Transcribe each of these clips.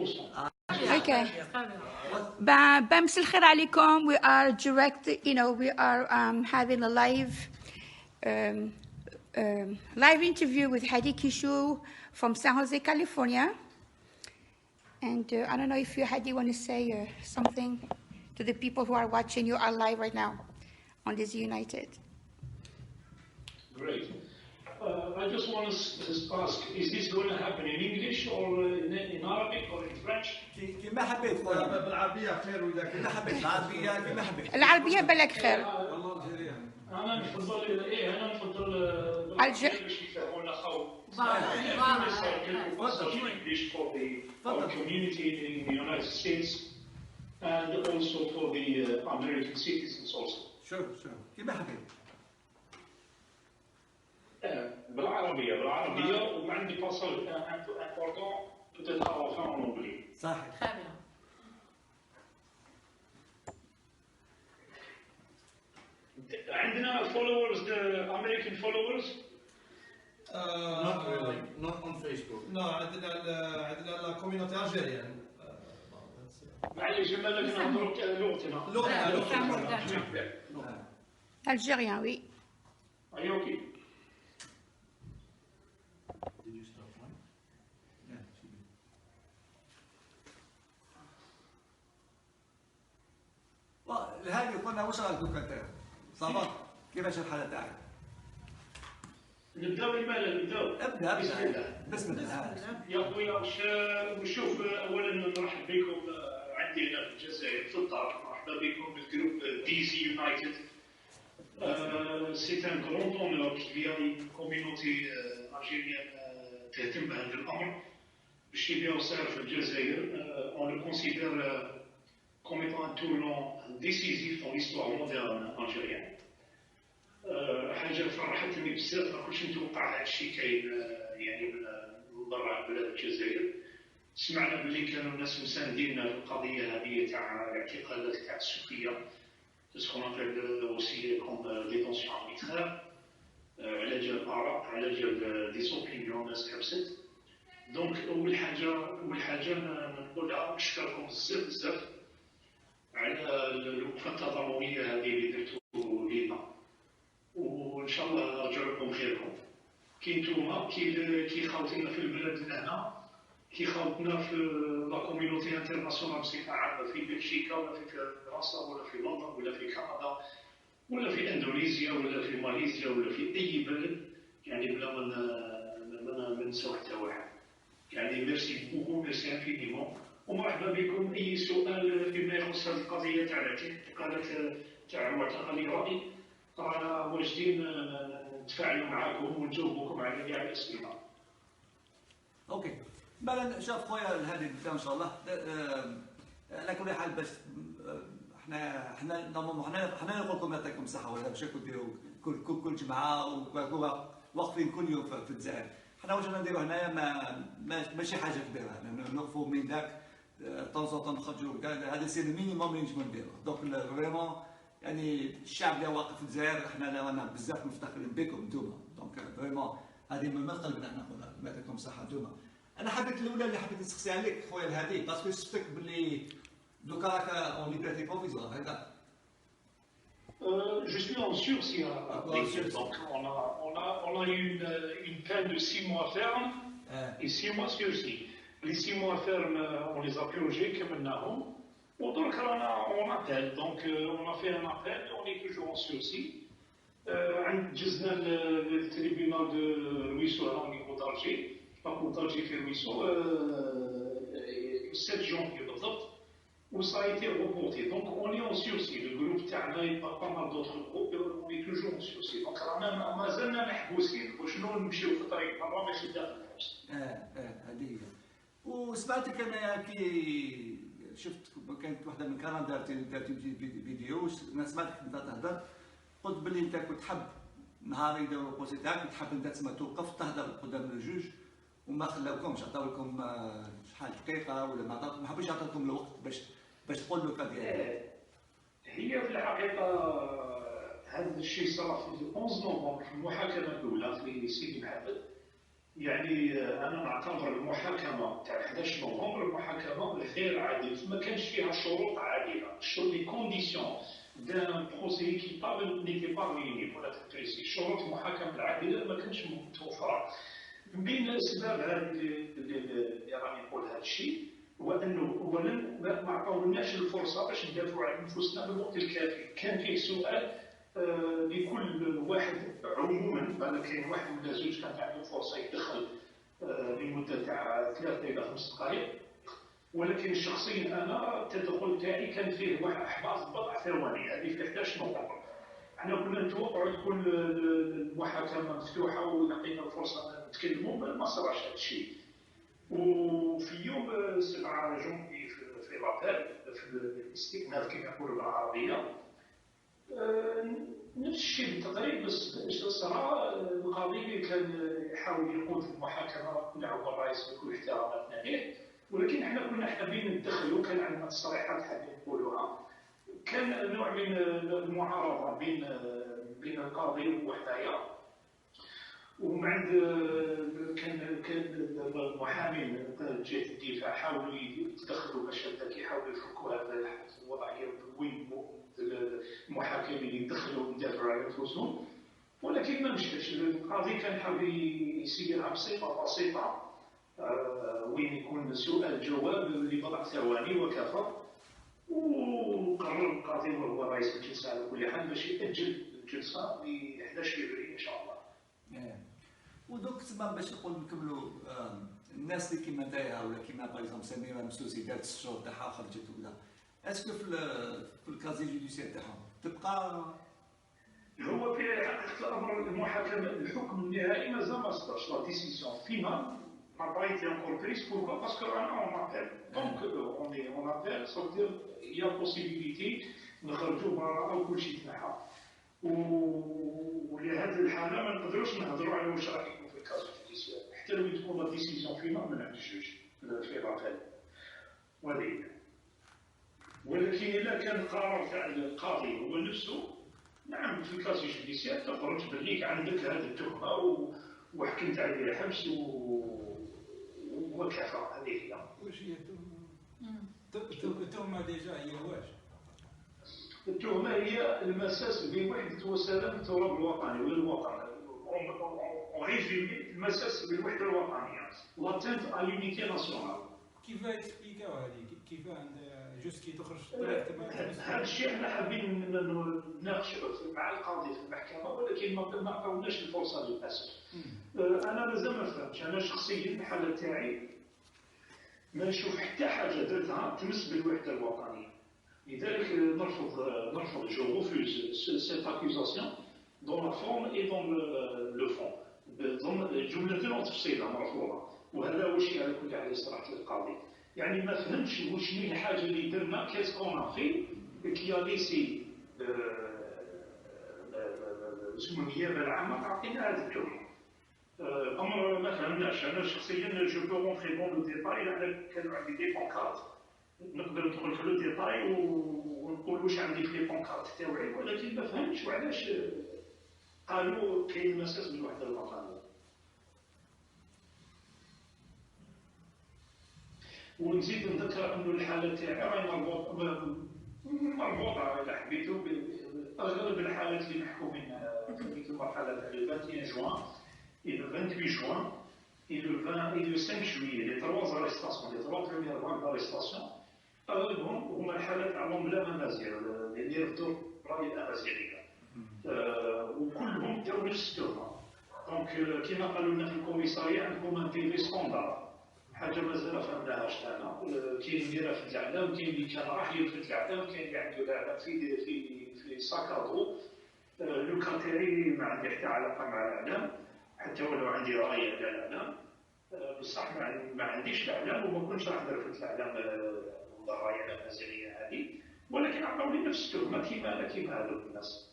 Okay. بمسي الخير عليكم. We are direct, we are having a live interview with Hadi Kishu from San Jose, California. And I don't know if you, Hadi, want to say something to the people who are watching you are live right now on Dizzy United. Great. I just want to ask, is this going to happen in English or in Arabic or in French? كما حبيت بالعربية خير وإذا كما حبيت العربية كما حبيت العربية بلك خير. أنا نفضل باش يفهمونا خوف. English for our community in the United States and also for the American citizens also. Sure. كما حبيت. بالعربية وما عندي باساج important peut-être à la fin en anglais. صحيح. عندنا followers, the American followers. Not really, not on Facebook. No, عندنا la communauté algérienne. معليش مالك نهضروا لغتنا. Algérien, oui. أيوكي. هذه قلنا واش راك دوكا انت صافا كيفاش الحاله تاعك؟ نبداو ابدا بسم الله يا خويا وشوف اولا نرحب بكم عندي هنا في الجزائر في الدار. مرحبا بكم بالجروب ديزي يونايتد. سي ان كرون اونور كي لي كوميونيتي الجيريان تهتم بهذا الامر باش يبيعوا سعر في الجزائر. اون لو كونسيدير comme étant un tournant décisif dans l'histoire moderne algérienne. حاجه فرحتني بزاف، ما كنتش نتوقع هذا الشيء كاين يعني من برا بلاد الجزائر. سمعنا باللي كانوا الناس مساندين في القضيه هذه تاع الاعتقالات تاع السفيه، سكون ابل اوسي كوم ديتونسيون اربيترير، على جال الاراء، على جال دي سوبينيون ناس حبست. دونك اول حاجه نقولها نشكركم بزاف على الوقفه التضامنيه هذه اللي درتوا لينا، وان شاء الله نرجع لكم خيركم. كي نتوما كي خاوتنا في البلاد هنا، كي خاوتنا في لا كوميونيتي انترناسيونال بصفه عامه في بلجيكا ولا في فرنسا ولا في لندن ولا في كندا ولا في اندونيسيا ولا في ماليزيا ولا في اي بلد، يعني بلا ما ننساو حتى واحد. يعني ميرسي بوكو، ميرسي انفينيمون، ومرحبا بكم. اي سؤال فيما يخص هذه القضيه تاع الاعتقالات تاع معتقل الرأي، رانا واجدين نتفاعلوا معاكم ونجاوبوكم على كاع الاسئله. اوكي، بالا شاف خويا الهادي نبدا ان شاء الله. على كل حال باش حنا نقول لكم يعطيكم الصحه ولا باش ديروا كل جمعه واقفين كل يوم في الجزائر. حنا واش نديروا هنايا ماشي حاجه كبيره، نوقفوا من ذاك طنطا نخرجوا، هذا سي المينيموم اللي نجمو نديرو. دونك فريمون يعني الشعب اللي واقف في الجزائر حنا رانا بزاف مفتخرين بكم نتوما. دونك فريمون هذه من قلبنا حنا نقولها يعطيكم الصحه نتوما. انا حبيت الاولى اللي حبيت نسقسي عليك خويا الهادي، باسكو شفتك باللي دوكا راك اون ليبرتي بروفيزوار هكذا. Je suis en sursis donc on a eu une peine de 6 mois ferme et 6 mois sursis. Les 6 mois ferme on les a purgés كملناهم، ودرك رانا on appelle, donc on a fait un appel, on est toujours en sursis. جزنا للتريبيونال دو رويسو على نيفو دالجي، لاكور دالجي في رويسو 7 جونفي بالضبط، où ça a été reporté. Donc on est en sursis. Le groupe تاعنا et pas mal d'autres groupes, on est toujours en sursis. Donc رانا مازلنا محبوسين، وشنو نمشيو في طريق برا ماشي داخل الحبس. هذه هي. وسمعتك انا كي شفت كانت وحده من كندا دارت فيديو، انا سمعتك انت تهضر، قلت باللي انت كنت تحب نهار يديروا البروسي تاعك تحب انت تسمى توقف تهضر قدام الجوج وما خلاوكمش، عطاو لكم شحال دقيقه ولا ما حبوش يعطوا لكم الوقت باش تقول له كذا. هي في الحقيقه هذا الشيء صار في 11 نوفمبر في المحاكمه الاولى في سيدي محمد. يعني انا نعتبر المحاكمه تاع 11 نوفمبر المحاكمه غير عادل، ما كانش فيها شروط عادله. لي كونديسيون دان بروسي ايكيتابل نيتي با ريوني بور اتر بريسي. شروط المحاكمه العادله ما كانتش متوفره. من بين اسباب هذه اللي راني نقول هذا الشيء هو انه اولا ما عطاولناش الفرصه باش ندافعوا على انفسنا بالوقت الكافي. كان فيه سؤال لكل واحد عموما، انا كاين واحد ولا زوج كانت عنده فرصه يدخل لمده تاع 3 الى 5 دقائق، ولكن شخصيا انا التدخل تاعي كان فيه واحد احباط بضع ثواني، هذه في 11 نوفمبر. احنا كنا نتوقعوا تكون المحاكمه مفتوحه ولقينا الفرصه نتكلموا، ما صراش هذا الشيء. وفي يوم 7 جونفي في لابيل في الاستئناف كما يقولوا بالعربيه، نفس الشيء بالتقريب، بس صرا القاضي كان يحاول يقود المحاكمه كنا هو الرئيس بكل احتراماتنا ليه، ولكن احنا كنا حابين ندخلوا، كان عندنا تصريحات حابين نقولوها. كان نوع من المعارضه بين القاضي وحدايا، ومن عند كان المحامي من جهه الدفاع حاولوا يتدخلوا باش يحاولوا يفكوا هذا الوضعيه وين المحاكمين يدخلوا ويدافعوا على انفسهم، ولكن ما مشكلش. القاضي كان حاول يسيرها بصفه بسيطه، وين يكون سؤال جواب لبضع ثواني وكفى. وقرر القاضي وهو رئيس الجلسه على كل حال باش ياجل الجلسه ل 11 فبراير ان شاء الله. ودوك تما باش نكملوا الناس اللي كيما نتايا ولا كيما باغ اكزومبل سميره مسوسي دارت 6 شهور تاعها خرجت ولا اسكو في الكازي جوديسيال تاعهم تبقى؟ هو في حقيقه الامر المحاكمه الحكم النهائي مازال ما صدرش، لا ديسيزيون فينال n'a pas été encore prise. Pourquoi? Parce qu'on appelle. Donc on appelle, ça veut dire il y a possibilité نخرجوا براءة وكل شيء تاعها. ولهذه الحالة ما نقدروش نهضروا على واش راح يكون في الكاز جوديسيال حتى لو تكون لا ديسيزيون فينال من عند الجوج في لابيل. وهذه ولكن إذا كان القرار تاع القاضي هو نفسه، نعم في الكاز جوديسيال تخرج بالليك عندك هذه التهمة وحكمت عليه حبس وكفى. هذه هي. واش هي التهمة ديجا هي واش؟ التهمة هي المساس بوحدة وسلام التراب الوطني والوطن. ريزومي المساس بالوحدة الوطنية، لاتنت à l'unité nationale. كيف اكسبليكاو هذه؟ كيف عند جوست كي تخرج ديريكتومون؟ هذا الشيء احنا حابين نناقشوا مع القاضي في المحكمة، ولكن ما عطاوناش الفرصة للأسف. أنا مازال ما فهمتش. أنا شخصيا الحالة تاعي ما نشوف حتى حاجة درتها تمس بالوحدة الوطنية، لذلك نرفض جو ريفوز سيت اكوزاسيون دون لا فورم اي دون لو فون، ضمن جملة وتفصيلا مرفوضة. وهذا هو الشيء على كل حال صراحة القاضي، يعني ما فهمتش واش هي الحاجة اللي درنا كيس كون افي كي ليسي النيابة العامة تعطينا هذه التهمة. امر ما فهمناش. انا شخصيا جو بو رونتري دون لو ديتاي، انا كانوا عندي دي بونكارت نقدر ندخل في لو ديتاي ونقول واش عندي في لي بونكارت تاوعي، ولكن ما فهمتش وعلاش قالوا كاين مساس بالوحده الوطنيه. ونزيد نذكر انه الحاله تاعي راهي مربوطه اذا حبيتوا باغلب الحالات اللي محكومين في ديك المرحله تاع 21 جوان et le 28 juin et le 5 juillet, les 3 arrestations, les 3 premières vagues d'arrestation, هما الحالات عليهم لا منازل اللي يرفضوا الرأي الأمازيغية، وكلهم داو نفس التهمة. دونك كما قالوا لنا في الكوميسارية عندكم ان تي في ستوندار، حاجة مازال ما فهمناهاش حنا. كاين اللي رافد الإعلام، كاين اللي كان راح يرفد الإعلام، كاين اللي عنده الإعلام في ساكادو. لوكا تاعي ما عندي حتى علاقة مع الإعلام، حتى ولو عندي رأي على الإعلام، بصح ما عنديش الإعلام وما كنتش راح نرفد الإعلام الراية الأمازيغية هذه، ولكن عطاوني نفس التهمة كيما هذوك الناس.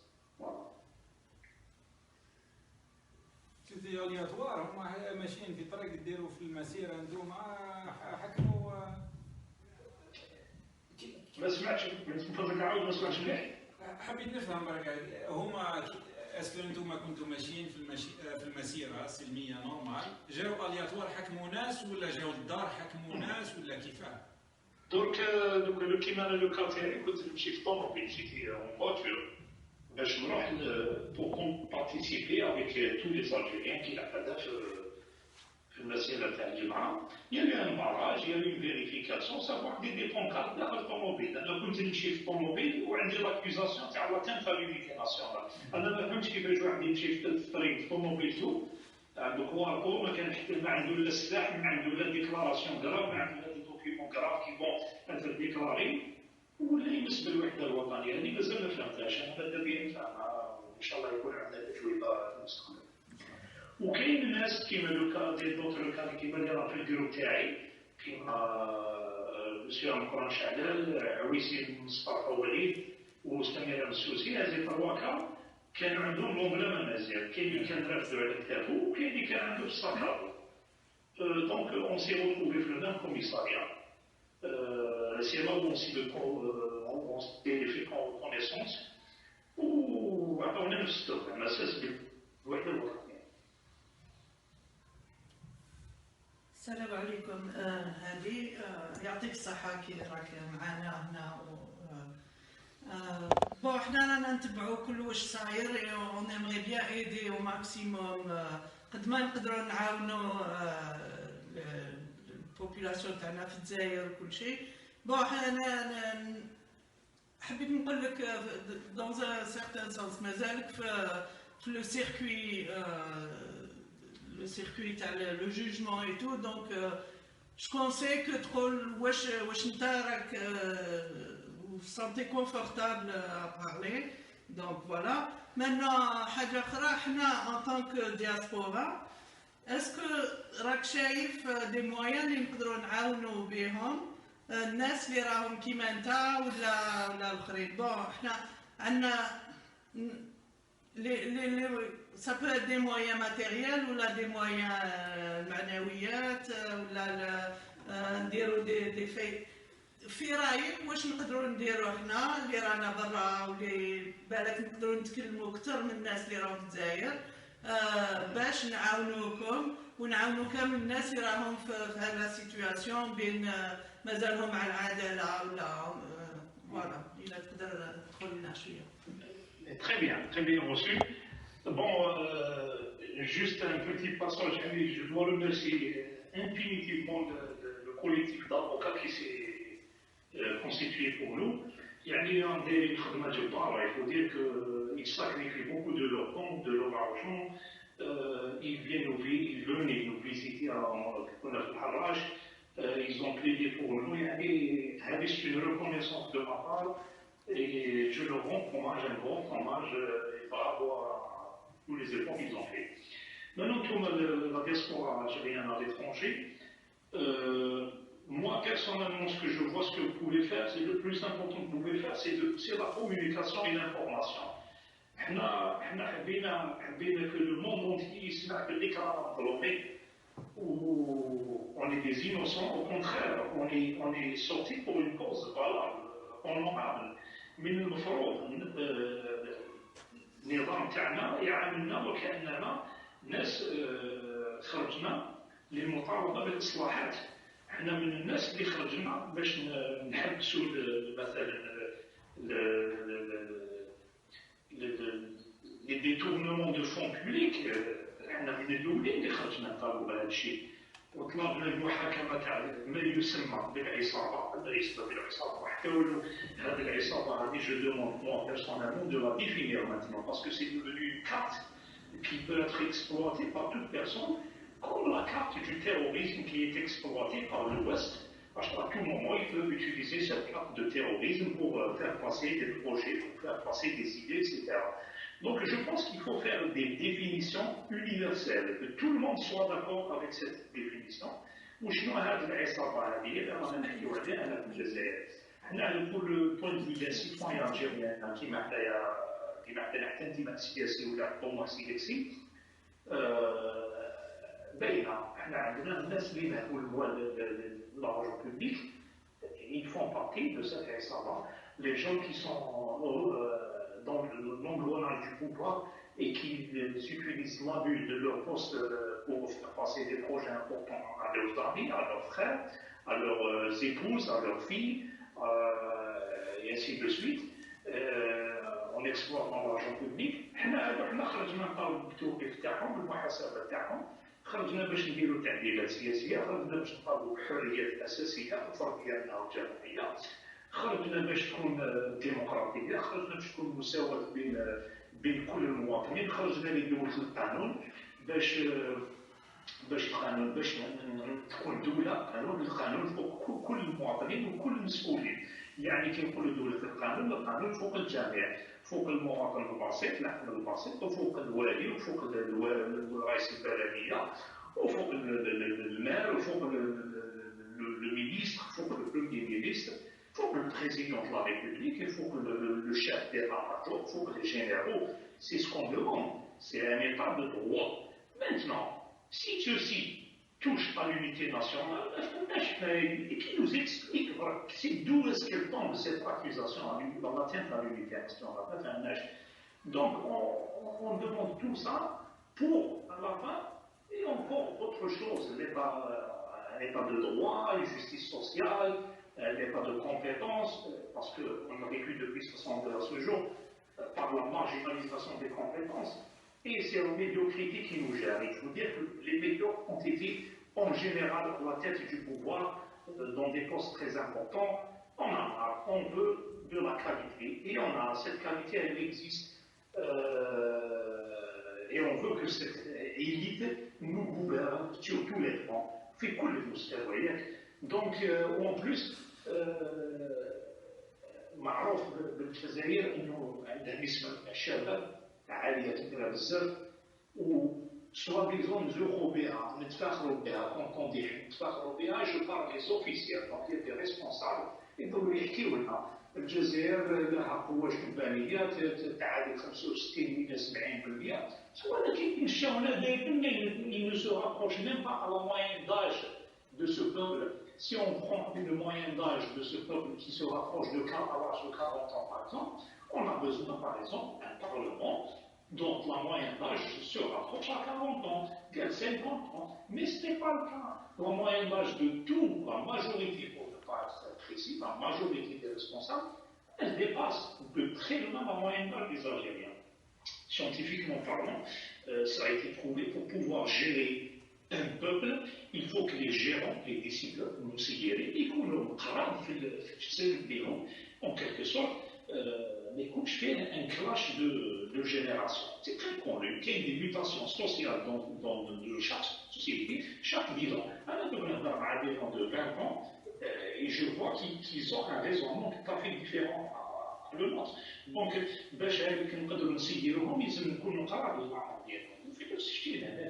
سيتي الياتوار هما ماشيين في طريق ديروا في المسيرة انتم حكموا. ما سمعتش، من فضلك عاود ما سمعتش مليح. حبيت نفهم برك هما اسكو انتم كنتم ماشيين في المسيرة سلمية نورمال، جاو الياتوار حكموا ناس ولا جاو للدار حكموا ناس ولا كيفاه؟ دوك كيما انا لو كا تاعي كنت نمشي في طوموبيل جيتي اون فواتور باش نروح بور بارتيسيبي افيك تو لي الجيريان كي لعبنا في المسيره تاع الجمعه يلي ان باراج يلي فيريفيكاسيون سافوار دي بونكارت داخل الطوموبيل. انا كنت نمشي في الطوموبيل وعندي لاكوزاسيون تاع لا تنفع لونيتي ناسيونال. انا ما فهمتش كيفاش واحد يمشي في الطريق في طوموبيلتو عنده كواركو ما كان حتى ما عنده لا السلاح ما عنده لا ديكلاراسيون كراف ما عنده لا دي دوكيمون كراف كي بون انت ديكلاري ولا يمس بالوحده الوطنيه. هذه مازال ما فهمتهاش انا ماذا بيا نفهمها وان شاء الله يكون عندنا تجربه في المستقبل. وكاين الناس كيما لوكا دي دوتر لوكا كيما اللي راه في الجروب تاعي كيما مسيو مكران شعلال عويسي مصطفى وليد وسمير السوسي. هذه ترواكا كانوا عندهم لونغلا مزيان. كاين اللي كان رافدو على كتافو وكاين اللي كان عنده في الصكابو. دونك اون سي روتروفي في لو ميم كوميساريا. سي là où on s'est fait connaissance وعطاونا نفس السلوك على اساس الوحده الوطنيه. السلام عليكم. هذه يعطيك الصحة كي راك معنا هنا. بون حنا رانا نتبعو كل واش صاير اون ايمغي بيان ايدي او ماكسيموم قد ما نقدروا نعاونوا البوبولاسيون تاعنا في الجزائر وكل شيء. بون انا حبيت نقول لك دون ان سيغتان سونس مازالك في لو سيركوي تاع لو جوجمون اي تو. دونك جو كونساي كو تقول واش نتا راك سنتي كونفورتابل ا بارلي. دونك فوالا. maintenant حاجه اخرى حنا ان طونك دياسبورا اسكو راك شايف دي مويان اللي نقدروا نعاونوا بهم الناس اللي راهم كيما انت ولا الاخرين؟ بون احنا عندنا لي ça peut être des moyens matériels ولا des moyens معنويات ولا نديروا دي في رايك واش نقدروا نديروا احنا اللي رانا برا واللي بالك نقدروا نتكلموا اكثر من الناس اللي راهم في الجزائر باش نعاونوكم ونعاونوا كامل الناس اللي راهم في هذه السيتوياسيون بين مازالهم على العداله ولا فوالا. الا تقدر تقول لنا شويه. Très bien reçu. Bon, juste un petit passage, je dois remercier infinitivement le collectif d'avocats qui s'est constitué pour nous. Il y a des خدمة جبارة. Il faut dire qu'ils sacrifient beaucoup de leur temps, de leur argent. Ils venaient nous visiter à Harrach. Ils ont plaidé pour nous. C'est une reconnaissance de ma part. Et je leur rends hommage, un grand hommage, et bravo à tous les efforts qu'ils ont fait. Maintenant, comme la diaspora algérienne à l'étranger, moi personnellement, ce que je vois, ce que vous pouvez faire, c'est le plus important que vous pouvez faire, c'est la communication et l'information. حبينا que le monde entier يسمع بالإكرام الظلمي où on est des innocents. Au contraire, on est sortis pour une cause valable, honorable. من المفروض النظام تاعنا يعاملنا وكأننا ناس خرجنا للمطالبة بالإصلاحات. احنا من الناس اللي خرجنا باش نحبسوا مثلا les détournements de fonds publics. احنا من الاولين اللي خرجنا نطالبوا بهذا الشيء وطلبنا المحاكمه تاع ما يسمى بالعصابه، ليس بالعصابه وحتى ولو هذه العصابه هذه je demande moi personnellement de la définir maintenant parce que c'est devenu une carte qui peut être exploitée par toute personne comme la carte du terrorisme qui est exploitée par l'Ouest. Parce qu'à tout moment, ils peuvent utiliser cette carte de terrorisme pour faire passer des projets, pour faire passer des idées, etc. Donc je pense qu'il faut faire des définitions universelles, que tout le monde soit d'accord avec cette définition. وشنو هذه العصابة هذه اللي رانا نحكيو عليها هنا في الجزائر؟ حنا على كل بوين دو فيو سيتوان الجيريان كيما حنايا حتى انتماء سياسي ولا طموح سياسي باينة. حنا عندنا الناس اللي نهبوا l'argent public, ils font partie de cette عصابة. Les gens qui sont dans l'engrenage du pouvoir et qui utilisent l'abus de leur poste pour faire passer des projets importants à leurs amis, à leurs frères, à leurs épouses, à leurs filles, et ainsi de suite. On exploite l'argent public. حنا خرجنا نطالبوا بالتوقيف تاعهم بالمحاسبه تاعهم، خرجنا باش نديروا تعديلات سياسيه، خرجنا باش نطالبوا بحريات اساسيه وفردياتنا والجماعيه، خرجنا باش تكون ديمقراطيه، خرجنا باش تكون مساواه بين كل المواطنين، خرجنا لدولة القانون باش القانون باش تكون دولة القانون فوق كل المواطنين وكل المسؤولين. يعني كي نقولوا دولة القانون فوق الجميع، فوق المواطن البسيط، العقل البسيط، وفوق الوالي، وفوق رئيس البلدية، وفوق المال، وفوق المينيستر، فوق البريمير مينيستر، فوق le président de la République, il faut que le chef d'état-major, il faut que les généraux, c'est ce qu'on demande, c'est un état de droit. Maintenant, si ceci touche à l'unité nationale, et qui nous explique c'est d'où est-ce qu'elle tombe cette accusation dans l'atteinte à l'unité nationale. Donc on demande tout ça pour, à la fin, et encore autre chose, un état de droit, une justice sociale, l'état de compétences, parce qu'on a vécu depuis 60 ans à ce jour par la marginalisation des compétences, et c'est la médiocrité qui nous gère. Il faut dire que les médiocres ont été en général à la tête du pouvoir dans des postes très importants. On en a, on veut de la qualité, et on a cette qualité, elle existe, et on veut que cette élite nous gouverne sur tous les fronts, fait cool les moustiques. Donc, en plus, معروف بالجزائر انه عندها نسبه من الشباب عاليه كبيره بزاف، وسوا ديزون نزوقوا بها نتفاخروا بها نتفاخروا بها. جو بار لي زوفيسيال دونك لي ريسبونسابل يقدروا يحكيوا لنا الجزائر لها قوه شبانيه تعادل 65 الى 70%، ولكن نشاونا دائما il ne se rapproche même pas à la moyenne d'âge de ce peuple. Si on prend une moyenne d'âge de ce peuple qui se rapproche de l'âge de 40 ans par exemple, on a besoin par exemple d'un parlement dont la moyenne d'âge se rapproche à 40 ans, 50 ans. Mais ce n'est pas le cas. La moyenne d'âge de tout, la majorité, pour ne pas être précis, la majorité des responsables, elle dépasse de très loin la moyenne d'âge des Algériens. Scientifiquement parlant, ça a été prouvé pour pouvoir gérer un peuple, il faut que les gérants, les décideurs, nous يكونوا قرار في التسلسل ديالهم en quelque sorte ما يكونش فيه un clash de génération. C'est très connu qu'il y a des mutations sociales dans chaque société, chaque village. أنا نهضر مع des gens de 20 ans et je vois qu'ils ont un raisonnement tout à fait différent à le nôtre. Donc باش نقدروا نسيروهم لازم نكونوا قرار العقل ديالهم. في نفس الشيء هنا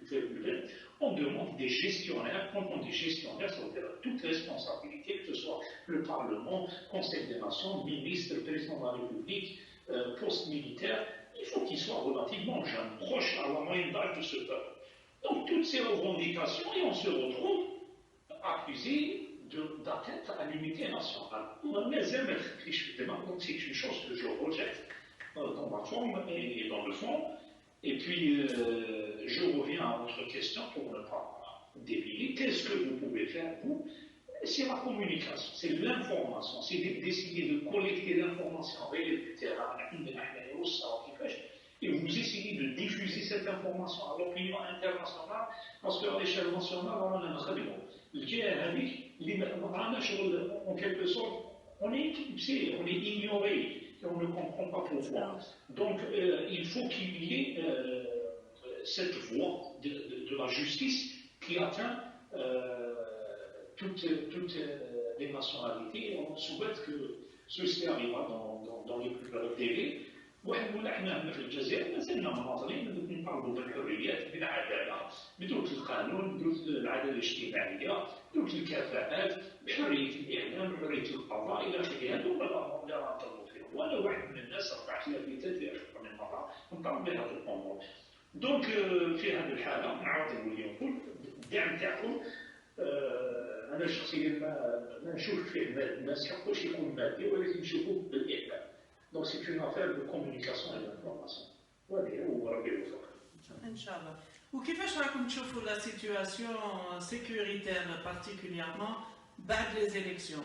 في البلاد on demande des gestionnaires. Quand on dit gestionnaire, ça veut dire toute responsabilité, que ce soit le Parlement, Conseil des Nations, ministre, président de la République, poste militaire, il faut qu'ils soient relativement jeunes, proches à la moyenne d'âge de ce peuple. Donc toutes ces revendications, et on se retrouve accusé d'atteinte à l'unité nationale. Donc c'est une chose que je rejette dans la forme et dans le fond. Et puis, je reviens à votre question pour ne pas dévier. Qu'est-ce que vous pouvez faire, vous? C'est la communication, c'est l'information, c'est d'essayer de collecter l'information avec le terrain, et vous essayez de diffuser cette information à l'opinion internationale, parce qu'à l'échelle nationale, on a en quelque sorte, on est éclipsé, on est ignoré. On ne comprend pas pourquoi. Donc, il faut qu'il y ait cette voie de la justice qui atteint toutes les nationalités. On souhaite que ceci arrive dans les plus brefs délais. ونحن في الجزائر مازلنا مناظرين نطالبوا بالحريات، بالعداله، بدولة القانون، بدولة العداله الاجتماعيه، بدولة الكفاءات، بحريه الاعلام، بحريه القضاء الى اخره. هذو لا نطالبوا فيهم. وانا واحد من الناس رفعت خلافيات في اكثر من مره نطالب بهذه الامور. دونك في هذه الحاله نعاود نولي نقول الدعم تاعكم انا شخصيا ما نشوف فيه ما نسحقوش يكون مادي، ولكن نشوفوه بالاعلام. Donc c'est une affaire de communication et d'information. وربي يوفقك. ان شاء الله. وكيفاش راكم تشوفوا لا سيتواسيون سيكوريتير بارتيكوليرمون بعد لي زيليكسيون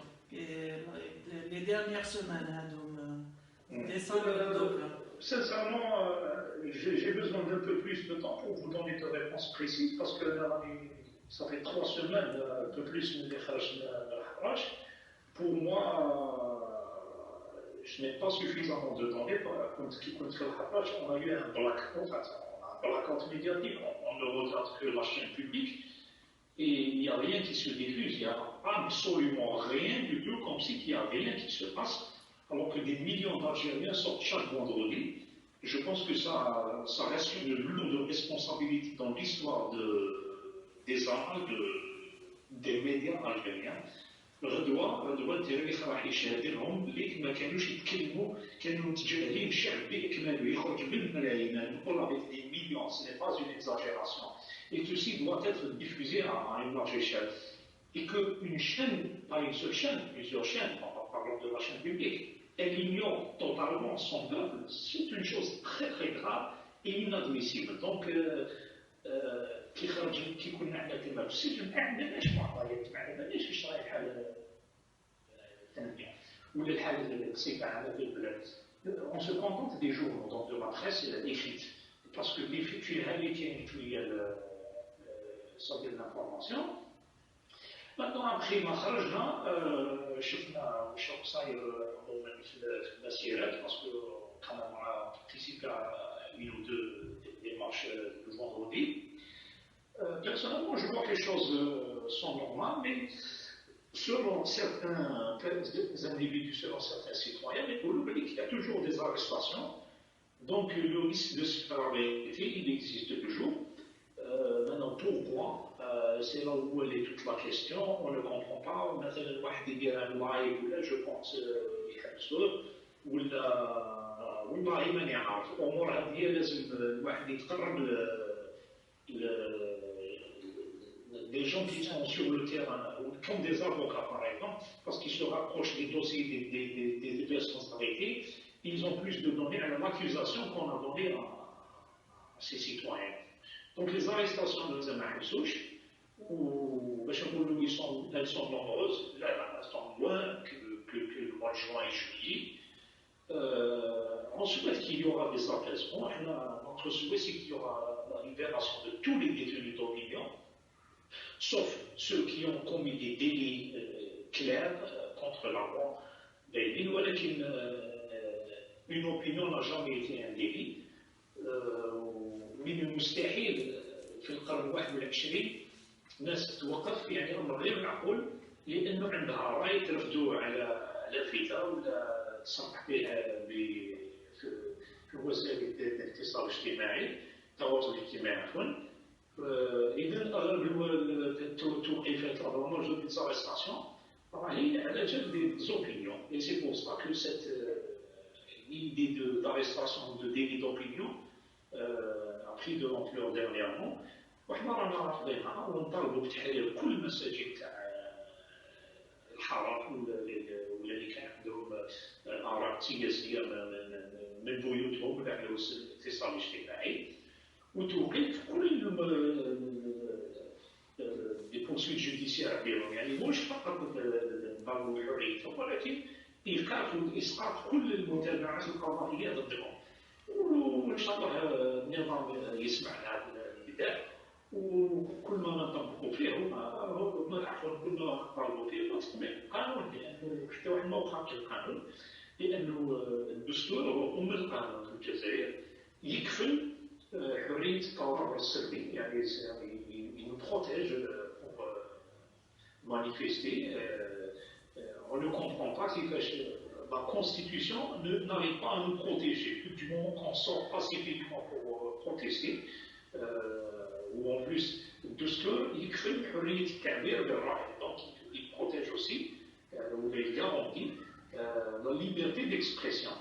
لي ديرنيير سومان هادوم ديسمبر دوكا. Sincèrement, j'ai besoin d'un peu plus de temps pour vous donner de réponses précises parce que ça fait 3 semaines, un peu plus de Kharaj. Pour moi, je n'ai pas suffisamment de temps. On a eu un blackout médiatique, on ne regarde que la chaîne publique et il n'y a rien qui se diffuse, il n'y a absolument rien du tout, comme si il n'y a rien qui se passe. Alors que des millions d'Algériens sortent chaque vendredi. Je pense que ça reste une lourde responsabilité dans l'histoire des armes des médias algériens. غدوة التاريخ راح يشهد لهم اللي ما كانوش يتكلموا، كانوا متجاهلين الشعب بإكماله، يخرج بالملايين، نقول avec des millions, ce n'est pas une exagération. Et ceci doit être diffusé à une large échelle. Et qu'une chaîne, pas une seule chaîne, plusieurs chaînes, parlons de la chaîne publique, elle ignore totalement son peuple, c'est une chose très très grave et inadmissible. Donc, كي كنا عندنا كلمه في السجن ما عندناش معطيات، ما عندناش واش راهي الحاله التنميه ولا الحاله السيطره في البلاد. On se contente des journaux, donc de la presse écrite, parce que فيها اللي كاين شويه صدر l'information. Maintenant, après ما خرجنا شفنا واش صاير عموما في المسيرات، باسكو كان مع participé à une ou deux démarches le vendredi. Personnellement, je vois que les choses sont normales, mais selon certains individus, selon certains citoyens, il y a toujours des arrestations. Donc le risque de se faire arrêter, il existe toujours. Maintenant, pourquoi c'est là où elle est toute la question, on ne comprend pas. Maintenant, الواحد يدير un live ولا je pense يحبسوه ولا والله ماني عارف. الأمور هذه لازم الواحد يتقرب des gens qui sont sur le terrain, comme des avocats par exemple, parce qu'ils se rapprochent des dossiers des responsabilités, ils ont plus de données à l'accusation qu'on a donnée à ces citoyens. Donc les arrestations de Zamahisouch, elles sont nombreuses, là, elles sont moins que le mois de juin et juillet. On souhaite qu'il y aura des apaisements. Notre souhait, c'est qu'il y aura la libération de tous les détenus d'opinion, sauf ceux qui ont commis des délits clairs contre la loi. Une opinion n'a jamais été un délit. من المستحيل في القرن 21 ناس توقف، يعني امر غير معقول، لانه عندها راي ترفدوه على لافتة ولا تصرح بها في وسائل الاتصال الاجتماعي، التواصل الاجتماعي عفوا. إذا أغلب التوقيفات موجودة des arrestations راهي على جال des opinions. Et c'est pour ça que cette idée d'arrestation de délit d'opinion a pris de l'ampleur dernièrement. وحنا رانا رافضينها ونطالبوا بتحرير كل المساجد تاع الحرم ولا اللي كان عندهم آراء سياسية من بيوتهم ولا على وسائل الاتصال الاجتماعي، وتوقيف كل les poursuites judiciaires عليهم، يعني مش فقط نضربوا حريتهم ولكن إيقاف وإسقاط كل المتابعات القضائية ضدهم. وإن شاء الله النظام يسمع هذا النداء، وكل ما نطبقوا فيه كل ما نطالبوا فيه هو تطبيق القانون، لأنه حتى واحد ما وقفش القانون، لأنه الدستور هو أم القانون في الجزائر، يكفل حرية التظاهر السلمي، يعني il nous protège pour manifester. On ne comprend pas si la Constitution n'arrive pas à nous protéger. Du moment qu'on sort pacifiquement pour protester, ou en plus, الدستور يكفل حرية التعبير بالرأي، donc il protège aussi, ou il garantit la liberté d'expression.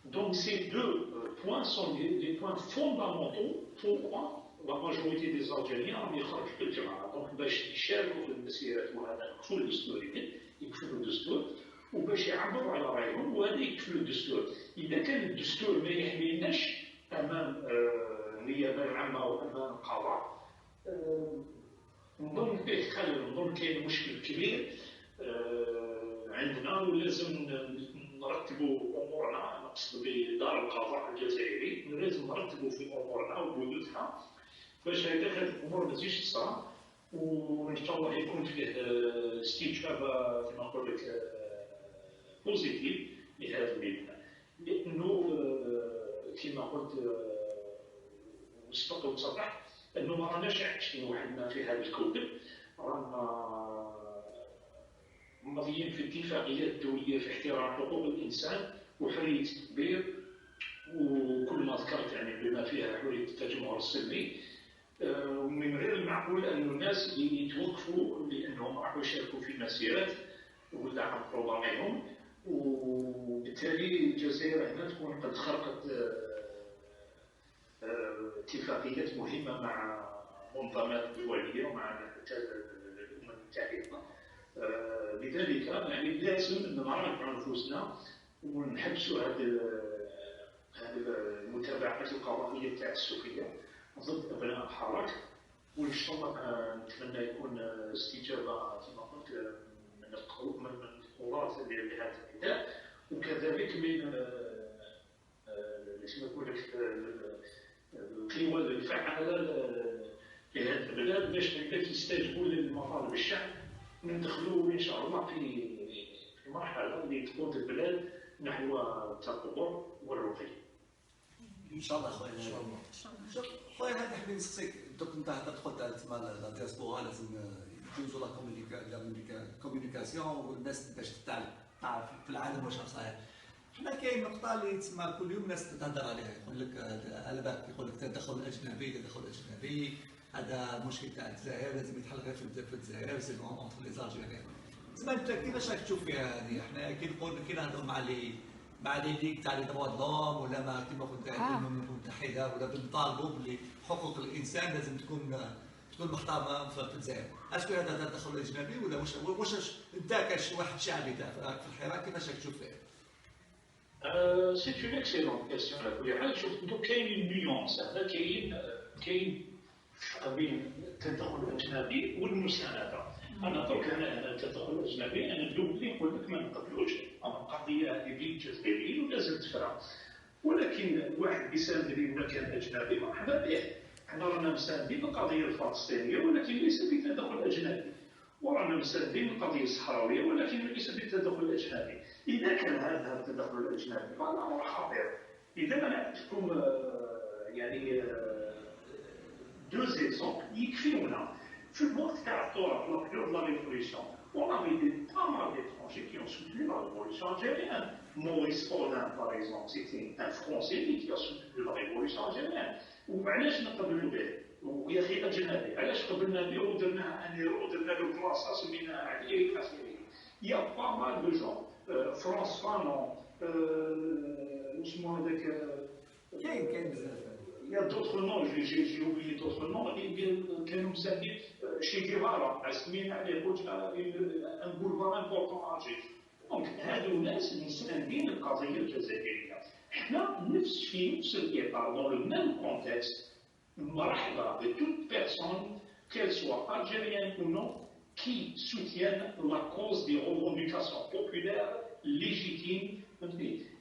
Donc ces deux points sont les points fondamentaux. Pourquoi la majorité des Algériens يخرجوا بالجماعة؟ donc باش يشاركوا في المسيرات وهذا كفل الدستوريين، يكفلوا الدستور وباش يعبروا على رأيهم، وهذا يكفل الدستور. إذا كان الدستور ما يحميناش أمام النيابة العامة وأمام القضاء، نظن كاين مشكل كبير عندنا ولازم نرتبوا امورنا. نقصد بدار القضاء الجزائري لازم نرتبوا في امورنا وبدودها باش هكذا هذه الامور ما تجيش تصرى، وان شاء الله يكون فيه استجابه كما نقول لك بوزيتيف لهذا المبنى، لانه كما قلت وسبق وصرح انه ما راناش عايشين وحدنا في هذا الكوكب، رانا ماضيين في اتفاقيات دوليه في احترام حقوق الانسان وحريه التعبير، وكل ما ذكرت يعني بما فيها حريه التجمع السلمي. ومن غير المعقول أن الناس يتوقفوا لأنهم راحوا يشاركوا في مسيرات ولا عبروا ضميرهم، وبالتالي الجزائر هنا تكون قد خرقت اتفاقيات مهمة مع منظمات دولية ومع الأمم المتحدة. لذلك يعني لازم نراجعوا نفوسنا ونحبسوا هذه المتابعات القضائية التعسفية ضد ابناء الحراك، وان شاء الله نتمنى يكون استجابه كما قلت من القوات لهذا النداء، وكذلك من كما نقول لك القوى الفعاله لهذا البلاد باش يستجيبوا لمطالب الشعب، وندخلوا ان شاء الله في مرحله اللي تقود البلاد نحو التطور والرقي. ان شاء الله خويا. ان شاء الله. شوف خويا هذا حبيت نسقسيك دوك انت تدخل تسمى لا دياسبورا لازم يجوزوا لا كوميونيكاسيون والناس باش تعرف في العالم واش صاير. حنا كاين نقطه اللي تسمى كل يوم الناس تهضر عليها، يقول لك على بالك يقول لك التدخل الاجنبي هذا مشكل تاع الجزائر لازم يتحل غير في الجزائر سي اونتر لي زالجيريان. تسمى انت كيفاش راك تشوف فيها هذه؟ حنا كي نهضروا مع لي ليغ تاع لي دروا دوم ولا ما كيما قلت الامم المتحده ولا بنطالبوا بلي حقوق الانسان لازم تكون محترمه في الجزائر. اسكو هذا تدخل اجنبي ولا واش انت كواحد شعبي تاع في الحراك كيفاش راك تشوف فيه؟ سي اون اكسيلون كيسيون على كل حال. شوف دوك كاين نيونس، هذا كاين بين التدخل الاجنبي والمسانده. انا درك انا التدخل الاجنبي انا الدولي نقول لك ما نقبلوش، القضيه هذه بين الجزائريين ولازم تفرع، ولكن واحد يساند لي ولا كان اجنبي مرحبا به. حنا رانا مساندين القضيه الفلسطينيه ولكن ليس بتدخل اجنبي، ورانا مساندين القضيه الصحراويه ولكن ليس بتدخل اجنبي. اذا كان هذا التدخل الاجنبي فهذا امر خطير. اذا انا عندكم يعني دو زيزون يكفيونا. في الوقت تاع الثوره في la période de la révolution, on avait pas mal d'étrangers qui ont soutenu la révolution algérienne. Maurice Audin, par exemple, c'était un Français qui a soutenu la révolution algérienne. وعلاش نقبلوا به؟ ويا اخي اجنبي، علاش قبلنا به ودرناه انيرو ودرنا له بلاصه سميناها عليه الى اخره. يا با مال دو جون، فرانس فانون، اسمه هذاك كاين بزاف. Il y a d'autres noms, j'ai oublié d'autres noms, كانوا مسمين شي جيفارا، سمينا عليه قلت ان بولفار امبورطون اجي. دونك هادو ناس مساندين القضيه الجزائريه. حنا في نفس الاطار dans le même contexte مرحبا de toute personne, qu'elle soit algérienne ou non, qui soutienne la cause des revendications populaires légitimes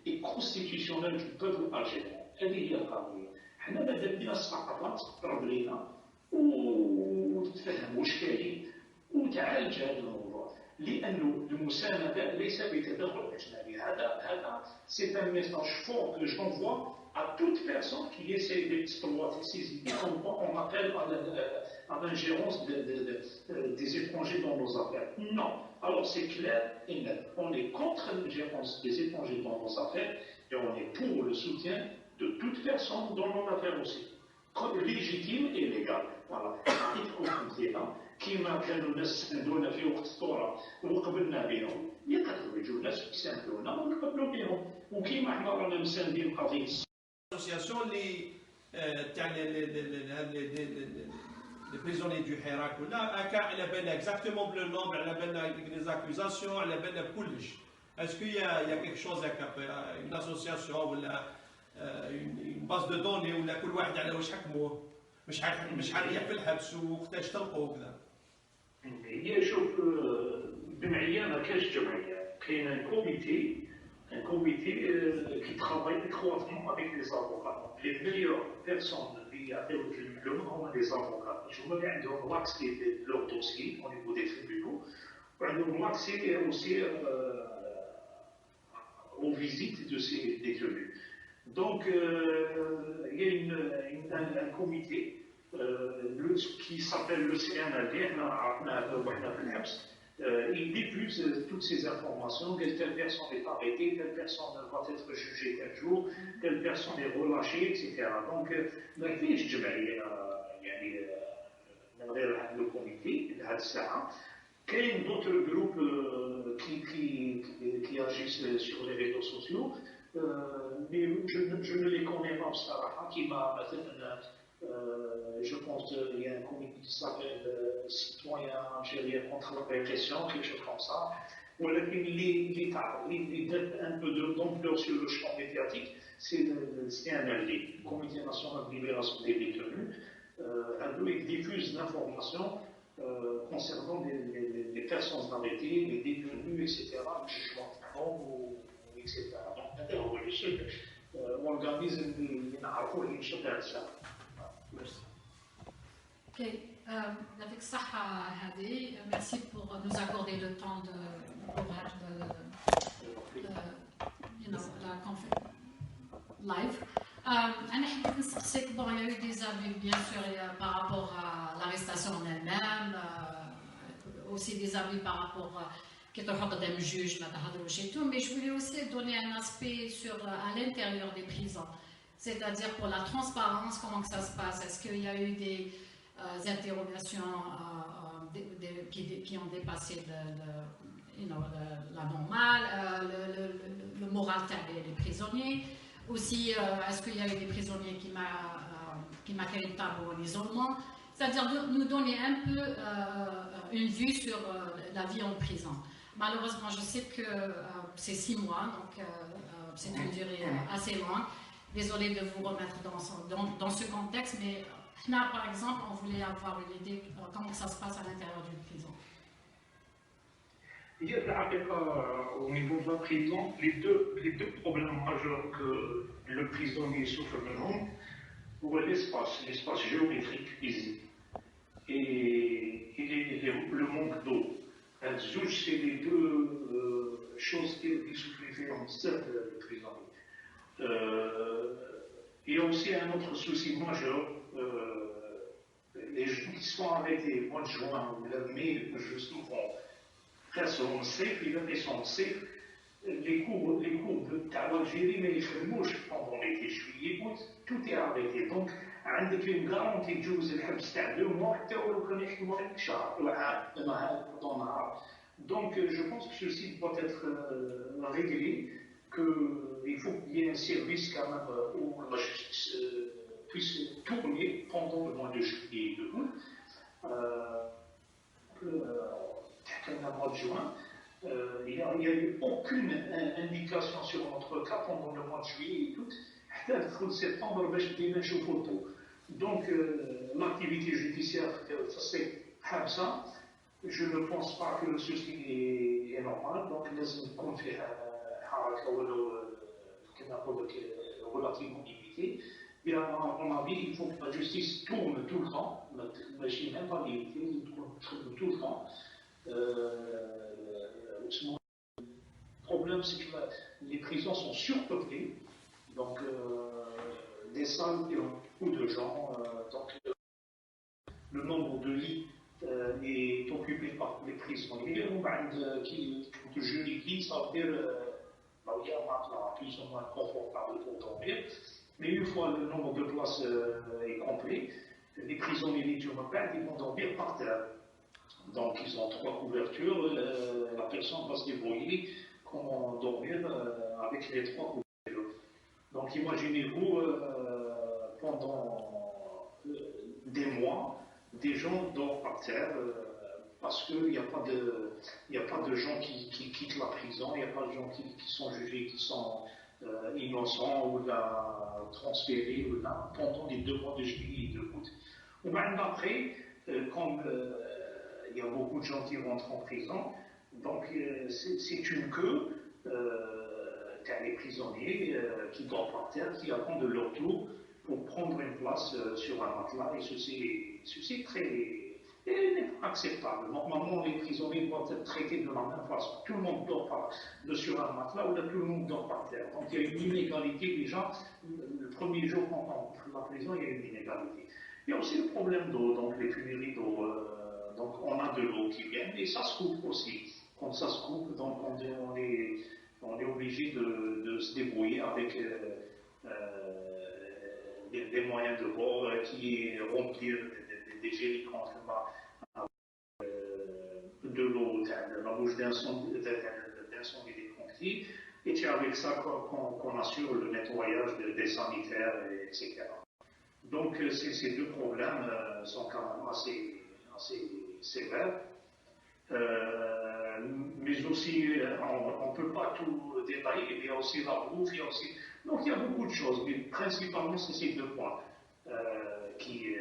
et constitutionnelles du peuple algérien. هذه هي القضيه. حنا ماذا بينا الثقافات تقرب لينا وتفهم واش كاين وتعالج هذا الموضوع، لانه المسانده ليس بتدخل اجنبي. هذا سي ان ميساج فور que j'envoie à toute personne qui essaie d'exploiter ces idées comme quoi on appelle à l'ingérence des étrangers dans nos affaires. Non. Alors c'est clair et net. On est contre l'ingérence des étrangers dans nos affaires et on est pour le soutien de toute personne dans nos affaires aussi, légitime et légale. Voilà. كيما كانوا الناس ساندونا في وقت الثوره وقبلنا بهم، يقدروا يجوا الناس يساندونا ونقبلوا بهم، وكيما حنا رانا مساندين قضيه الاسوسياسيون اللي تاع لي بريزوني دو حراك ولا هكا على بالنا اكزاكتومون بلو نومبر، على بالنا لي زاكوزاسيون، على بالنا بكلش. اسكو يا كيك شوز هكا اون اسوسياسيون ولا اون باز دو دوني ولا كل واحد على واش حكموه شحال ريح في الحبس وقتاش طلقوا وكذا. هي شوف جمعيه ما كاينش جمعيه، كاين ان كوميتي qui travaille étroitement avec les avocats. Les meilleures personnes اللي يعطيو الكلمه هما les avocats. هما اللي عندهم l'accès de leur dossier au niveau des tribunaux وعندهم l'accès aussi aux visites de ces détenus. Donc il y a un comité qui s'appelle le CNLD, il diffuse toutes ces informations, telle personne est arrêtée, telle personne va être jugée tel jour, telle personne est relâchée, etc. Donc, ما فيش جمعية يعني من غير هذا الكوميتي لهذه الساعة. كاين d'autres groupes qui agissent sur les réseaux sociaux, mais je ne les connais pas بصراحة. كيما مثلا je pense qu'il y a un comité qui s'appelle Citoyens Algériens contre la répression, quelque chose comme ça. اللي donne un peu d'ampleur sur le champ médiatique, c'est le CNLD, le Comité national de libération des détenus. Il diffuse l'information concernant les personnes arrêtées, les détenus, etc., le jugement de peine, etc. Donc, هو الشيء organise اللي نعرفوه اللي نشد هذا الساعة. Ok, avec Saha Hadi, merci pour nous accorder le temps pour la conférence live. أنا حبيت نسقسيك bon il y a eu des abus bien sûr par rapport à l'arrestation en elle-même, aussi des abus par rapport qui te rendent d'un juge, et tout, mais je voulais aussi donner un aspect à l'intérieur des prisons, c'est-à-dire pour la transparence, comment que ça se passe, est-ce qu'il y a eu des interrogations qui ont dépassé la normale, le moral des prisonniers. Aussi, est-ce qu'il y a eu des prisonniers qui marquaient le tabou en isolement. C'est-à-dire nous donner un peu une vue sur la vie en prison. Malheureusement, je sais que c'est 6 mois, donc c'est une durée assez longue. Désolée de vous remettre dans ce contexte, mais là, par exemple, on voulait avoir une idée de comment ça se passe à l'intérieur d'une prison. Il y a au niveau de la prison, les deux problèmes majeurs que le prisonnier souffre maintenant, c'est l'espace géométrique physique et le manque d'eau. C'est les deux choses qui souffrent en cette prison. Il y a aussi un autre souci majeur. Les gens qui sont arrêtés au mois de juin ou de mai, souvent, sont safe, ils sont safe. Les cours de l'Algérie, mais les pendant l'été, juillet, août, tout est arrêté. Donc, عندك une garantie de جوز الحبس تاع 2 mois حتى ولو كان يحكموا عليك شهر ولا عام نهار. Donc, je pense que ceci doit être réglé, qu'il faut qu'il y ait un service quand même où la justice puisse tourner pendant le mois de juillet et de août. Le mois de juin, il n'y a eu aucune indication sur notre cas pendant le mois de juillet et août. En septembre, donc l'activité judiciaire c'est ça. Je ne pense pas que le souci est normal. Donc لازم يكون فيه حركة ولو كما نقول relativement limitée. Et à mon avis, il faut que la justice tourne tout le temps. Machine même pas limitée, il tourne tout le temps. Le problème, c'est que les prisons sont surpeuplées, donc des salles qui ont beaucoup de gens, donc le nombre de lits est occupé par les prisonniers. Quand je dis lit, ça veut dire là où il y a un matelas plus ou moins confortable pour dormir, mais une fois le nombre de places est complet, les prisonniers ils vont dormir par terre. Donc ils ont 3 couvertures, la personne va se débrouiller comment dormir avec les 3 couvertures. Donc imaginez-vous pendant des mois, des gens dorment par terre parce qu'il n'y a pas de gens qui quittent la prison, il n'y a pas de gens qui sont jugés, qui sont innocents ou là, transférés ou là, pendant les 2 mois de juillet et de août. Après, comme il y a beaucoup de gens qui rentrent en prison, donc c'est une queue, t'as les prisonniers qui dorment par terre, qui attendent leur tour pour prendre une place sur un matelas, et ceci n'est pas acceptable. Normalement, les prisonniers doivent être traités de la même façon. Tout le monde dort sur un matelas, ou là, tout le monde dort par terre. Donc il y a une inégalité déjà. Le premier jour qu'on entre dans la prison, il y a une inégalité. Il y a aussi le problème d'eau, donc les tuileries d'eau. Donc on a de l'eau qui vient, et ça se coupe aussi. Quand ça se coupe, donc on est obligé de se débrouiller avec des moyens de bord qui est remplir des jerrycans de l'eau, de la bouche d'incendie des pompiers, et c'est avec ça qu'on assure le nettoyage des sanitaires, etc. Donc ces deux problèmes sont quand même assez sévères. Mais aussi, on ne peut pas tout détailler, il y a aussi la bouffe, donc il y a beaucoup de choses, mais principalement c'est ces deux points qui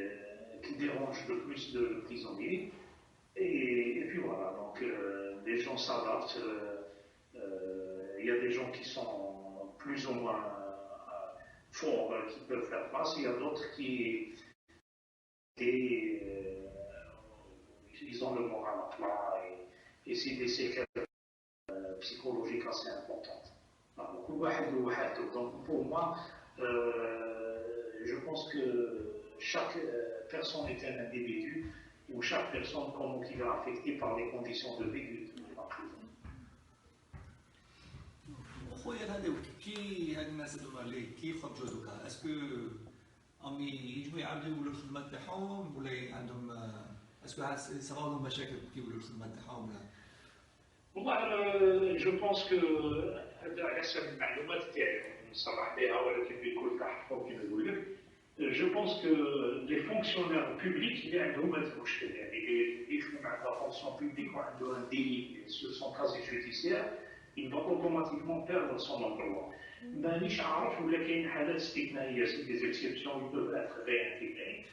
dérangent le plus de prisonniers. Et puis voilà, donc les gens s'adaptent, il y a des gens qui sont plus ou moins forts, qui peuvent faire face, il y a d'autres qui ils ont le moral à plat, et c'est des séquelles psychologiques assez importantes. Donc pour moi, je pense que chaque personne est un individu, ou chaque personne comment il est affecté par les conditions de vie de la prison. خويا هذا كي هاد الناس هذوما اللي كيف خرجوا دوكا اسكو امي يجوا يعاودوا يولوا الخدمه تاعهم ولا عندهم اسكو صراو لهم مشاكل كي يولوا الخدمه تاعهم ولا والله جو بونس كو هذا على حسب المعلومات تاعي نصرح بها ولكن بكل تحفظ كما نقول لك. Je pense que les fonctionnaires publics, il y a un gros مشكل يعني اللي يخدم عند la fonction publique وعنده un délit sur son casier judiciaire, il va automatiquement perdre son emploi. مانيش عارف ولا كاين حالات استثنائيه, c'est des exceptions, ils peuvent être réintégrés.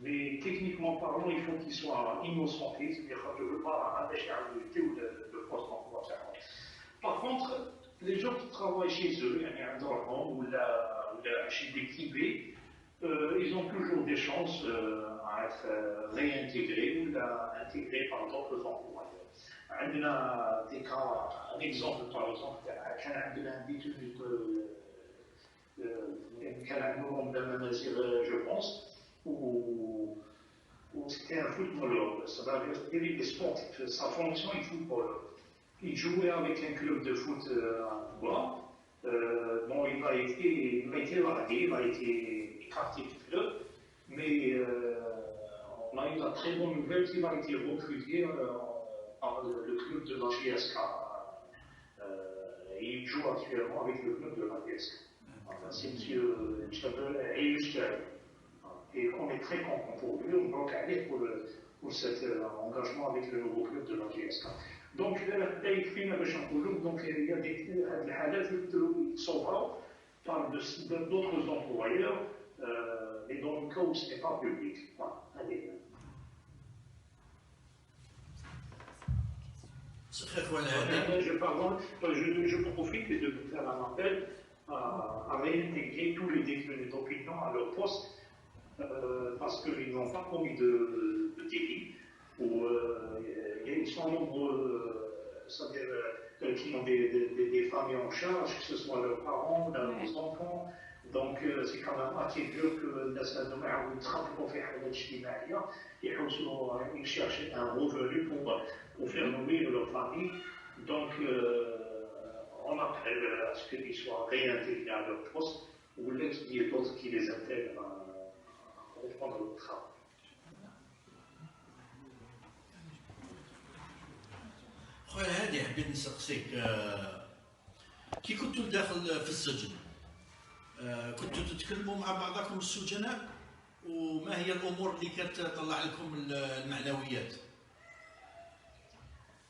Mais techniquement parlant, il faut qu'ils soient innocentés, c'est-à-dire qu'ils ne veulent pas empêcher le poste d'emploi. Par contre, les gens qui travaillent chez eux, ou chez des privés, ils ont toujours des chances à être réintégrés ou intégrés par d'autres employeurs. On a des cas, un exemple par exemple, كان عندنا un détenu كان عندهم je pense, où c'était un footballeur, ça va dire des sportifs, sa fonction est footballeur. Il jouait avec un club de foot à Touba. Bon, il a été largué, il a été écarté du club, mais on a eu la très bonne nouvelle qu'il a été recruté par le club de la GSK. Il joue actuellement avec le club de la GSK. C'est M. Chabel Ayushkel. Et on est très content pour lui, on va aller pour cet engagement avec le nouveau club de la GSK. Donc, il y a des halats qui sont par d'autres employeurs, et dans le cas où ce n'est pas public. Voilà, allez. Je profite de vous faire un appel à réintégrer tous les détenus d'opinion à leur poste, parce qu'ils n'ont pas commis de délit, ou ils sont nombreux, c'est-à-dire qui ont des familles en charge, que ce soit leurs parents, leurs enfants. Donc c'est quand même assez dur que الناس هذوما يعاودوا يتخبطوا في حالات اجتماعيه, ils cherchent un revenu pour faire nourrir leur famille. Donc on appelle à ce qu'ils soient réintégrés à leur poste, ou qu'il y ait d'autres qui les intègrent à reprendre le travail. خويا هادي حبيت نسقسيك كي كنتوا داخل في السجن كنتوا تتكلموا مع بعضكم السجناء, وما هي الامور اللي كتطلع لكم المعنويات؟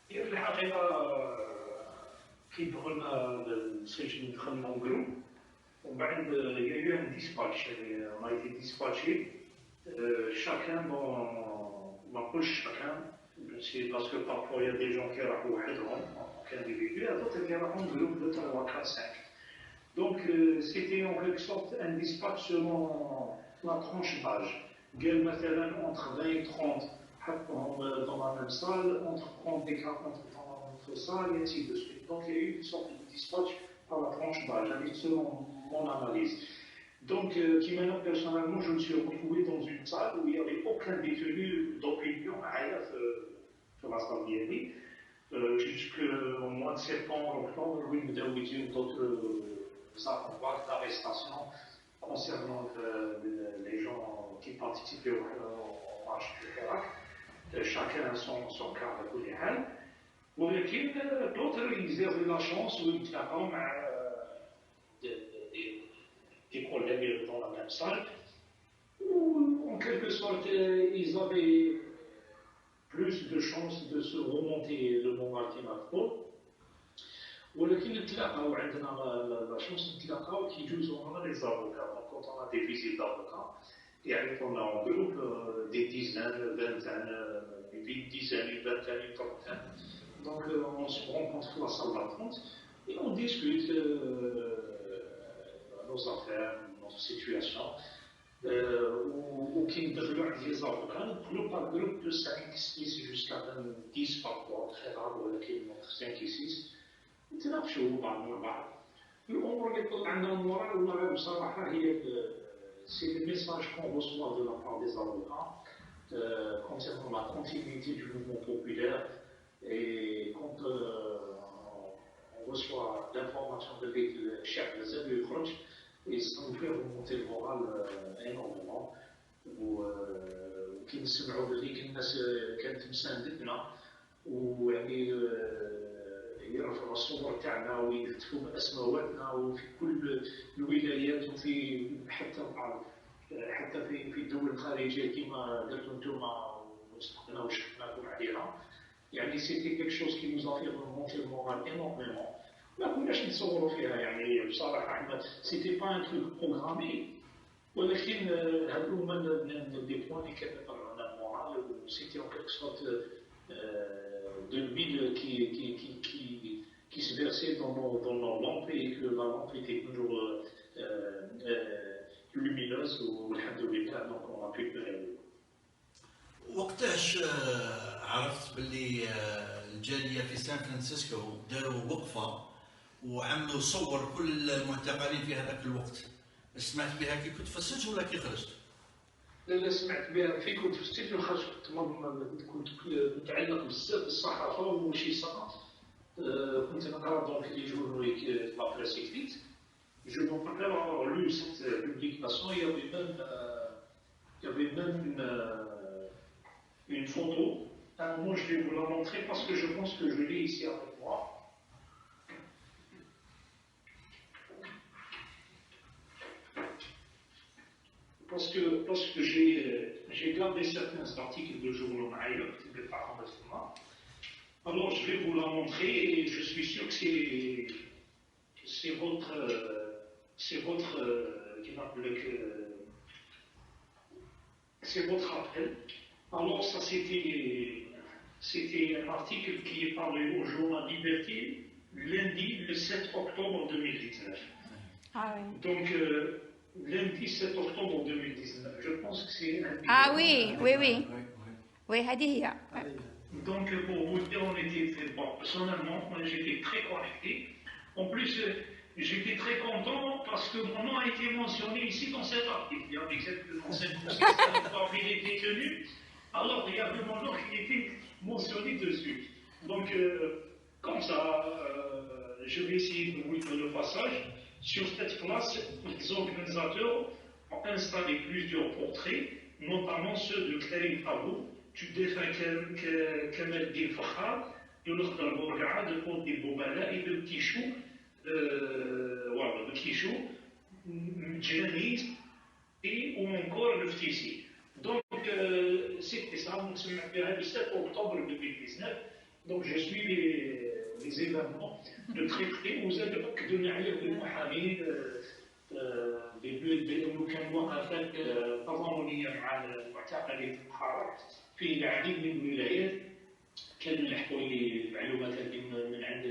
في الحقيقه كي دخلنا السجن دخلنا جروب, ومن بعد يا ديسباتش, on a été dispatché chacun ما نقولش chacun parce que parfois il y a des gens qui راحوا وحدهم qu'individu et d'autres qui راحوا en groupe de 3, 4, 5. Donc c'était en quelque sorte un dispatch selon la tranche d'âge. قال مثلا entre 20 et 30 حطهم dans la même salle, entre 30 et 40 dans la même salle et ainsi de suite. Donc il y a eu une sorte de dispatch par la tranche d'âge, selon mon analyse. Donc, qui maintenant, personnellement, je me suis retrouvé dans une salle où il n'y avait aucun détenu d'opinion à la salle d'Yéni, jusqu'au mois de septembre, octobre, où il me donne d'autres avoirs d'arrestation concernant les gens qui participaient au marche du Hirak. Chacun a son cas de Koulihan. ولكن d'autres, ils avaient la chance où ils étaient des collègues dans la même salle, où en quelque sorte ils avaient plus de chances de se remonter le moral qui m'a fait. ولكن نتلاقاو عندنا لا شونس نتلاقاو كي يجوزو لنا لي زافوكا كونت اون دي فيزيت دافوكا يعرفونا اون جروب دي ديزان فانتان une dizaine, une vingtaine, une trentaine. Donc on se rencontre à la salle d'attente et on discute nos affaires, notre situation. Ou qui nous les avocats, par groupe de 5, 6 jusqu'à 10 parfois, très rare, qui montrent 5 et 6. نتناقشوا بعضنا البعض. الأمور اللي طلع عندنا المورال ولا بصراحة هي c'est le message qu'on reçoit de la part des avocats concernant la continuité du mouvement populaire et quand on reçoit l'information de l'Cheikh Nazem Yukhroj et ça nous fait remonter le moral énormément وكي نسمعوا بليك الناس كانت مساندتنا ويعني يرفعوا الصور تاعنا ويكتبوا باسماواتنا وفي كل الولايات وفي حتى في الدول الخارجيه كما درتوا انتم وصدقنا وشفناكم عليها. يعني سيتي كيك شوز كي نوز افي ريمونتي المورال انورميمون. ما كناش نتصوروا فيها يعني بصراحه احنا سيتي با ان تروك بروغرامي ولكن هادو هما دي بوان اللي كانوا يطلعوا لنا المورال سيتي اون كيك سورت de l'huile qui se versait dans nos lampes et que la lampe était toujours lumineuse والحمدلله donc on a pu faire. وقتاش عرفت باللي الجاليه في سان فرانسيسكو داروا وقفه وعملوا صور كل المعتقلين في هذاك الوقت؟ سمعت بها كي كنت في السجن ولا كي خرجت؟ لا سمعت بها في كنت في السجن وخرجت كنت متعلق بزاف بالصحافه وشي صنع كنت نقرا دونك لي جورنال لا بريس écrite. Je me rappelle avoir lu cette publication, il y avait même une photo. À un moment, je vais vous la montrer parce que je pense que je l'ai ici avec moi. Parce que j'ai gardé certains articles de journaux de parents de Fuma. Alors je vais vous la montrer et je suis sûr que c'est votre appel. Alors ça c'était un article qui est paru au journal Liberté lundi le 7 octobre 2019. Ah oui. Donc lundi 7 octobre 2019, je pense que c'est un... Ah oui, oui, oui. Oui, هذه هي. Donc pour vous dire, on était bon, personnellement, j'étais très connecté. En plus, j'étais très content parce que mon nom a été mentionné ici dans cet article. Il y avait exactement 5% parmi les détenus. Alors il y avait mon nom qui était mentionné dessus. Donc comme ça, je vais essayer de vous dire le passage. Sur cette place, les organisateurs ont installé plusieurs portraits, notamment ceux de Karim Abou, du défunt Kamal Din Fakhar, de l'Okhdar Bourga'a, de Côte des Boubala et de Kichou, Djaniz et ou encore le Ftissi. Donc c'était ça, donc c'est le 7 octobre 2019. Donc je suis les événements de très près. Vous êtes de بانه كان وقفات تضامنيه مع المعتقلين في الحرب في العديد من الولايات. كانوا يلحقوا لي معلومات هذه من عند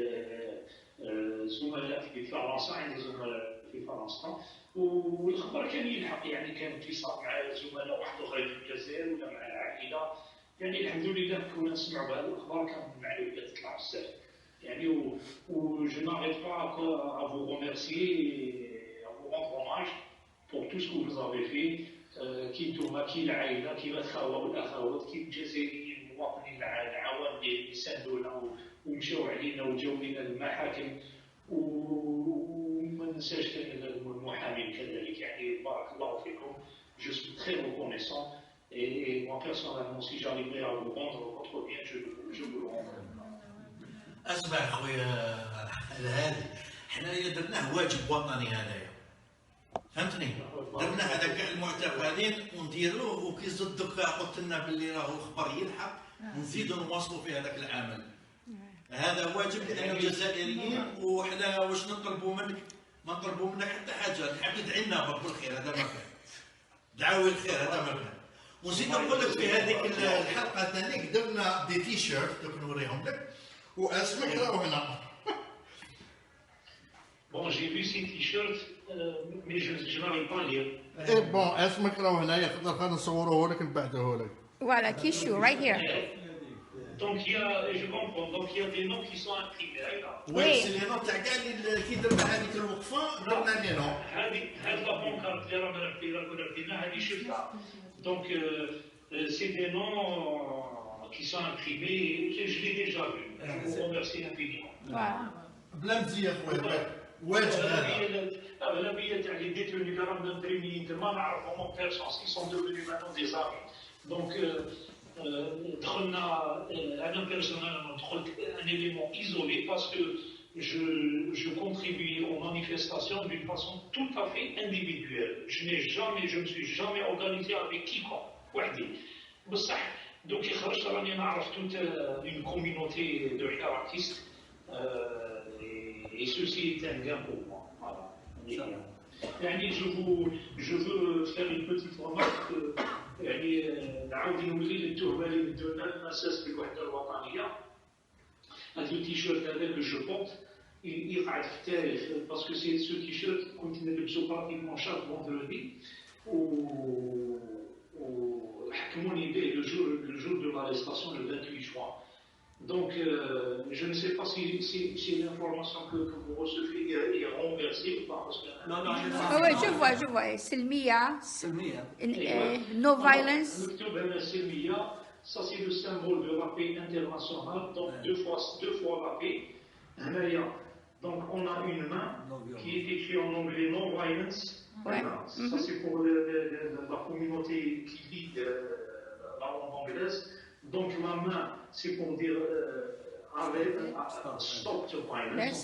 زملاء في فرنسا، عندي زملاء في فرنسا، والخبر كان يلحق، يعني كان اتصال مع زملاء واحد اخرين في الجزائر ولا مع العائله. يعني الحمد لله كنا نسمعوا بهذه الاخبار، كان المعلومات تطلع بزاف يعني. و je n'arrête pas à vous remercier et à vous rendre hommage pour tout ce que vous avez fait. كي نتوما كي العائله كيما الخوه والاخوات كي الجزائريين المواطنين العوام اللي ساندونا ومشاو علينا وجاو لنا المحاكم، وما ننساش المحامين كذلك. يعني بارك الله فيكم. Je suis très reconnaissant et moi personnellement si j'arriverai à vous rendre votre bien je vous le rendrai. اسمع خويا الهادي، حنايا درناه واجب وطني هذايا، فهمتني؟ درنا هذاك المعتقلين ونديروه، وكي زدك قلت لنا باللي راهو الخبر يلحق نزيدوا نواصلوا في هذاك العمل. هذا واجب لان الجزائريين، وحنا واش نطلبوا منك؟ ما نطلبوا منك حتى حاجه، تحب تدعي لنا برك بالخير، هذا ما كان. دعاوي الخير هذا ما كان. ونزيد نقول لك في هذيك الحلقه ثانيك درنا دي تي شيرت دوك نوريهم لك، واسمك راهو هنا. Bon, j'ai vu ces t-shirts, mais je n'arrive pas à lire. اي بون اسمك راهو هنايا، خاطر نصوروه لك نبعثوه لك. Voilà, Kishu, right here. Donc il y a, je comprends, donc il y a des noms qui sont imprimés, d'accord. وي سي لي نو تاع كاع اللي كي درنا هذيك الوقفه درنا لي نو. هذه لا بونكارت اللي رانا رفدينا هذه شفتها. Donc c'est des noms qui sont imprimés, je l'ai déjà vu. Je vous remercie infiniment. Voilà. بلا مزيه خويا واجب هذا. الأغلبية تاع لي ديتوني اللي راهم مبريميين ما نعرفهم اون بيرسونس كي سون دوفوني مانون دي زامي. دونك دخلنا انا بيرسونيلمون دخلت ان élément isolé parce que je contribue aux manifestations d'une façon tout à fait individuelle. Je me suis jamais organisé avec quiconque وحدي. بصح دوك خرجت راني نعرف toute une communauté de hierarchistes et ceci est un gain pour moi. Voilà. يعني je veux faire une petite remarque. يعني نعاود نولي للتهمه اللي مدونا الاساس بالوحده الوطنيه. هذا التيشيرت هذا اللي جو بورت يقعد في التاريخ باسكو سي سو تيشيرت كنت نلبسو براتيكمون شاك فوندردي وحكموني به لو جور دو لاريستاسيون لو 28 جوان. Donc, je ne sais pas si l'information que vous recevez est renversée ou pas. Parce que Non, non, Oui, je vois. Silmia, سلميه. no violence. مكتوب هنا سلمية. Ça c'est le symbole de la paix internationale. Donc deux fois la paix. هنايا. Donc on a une main qui est écrite en anglais non violence. Ouais. Ça c'est pour la communauté qui dit la langue anglaise. Donc la main, c'est pour dire stop to violence.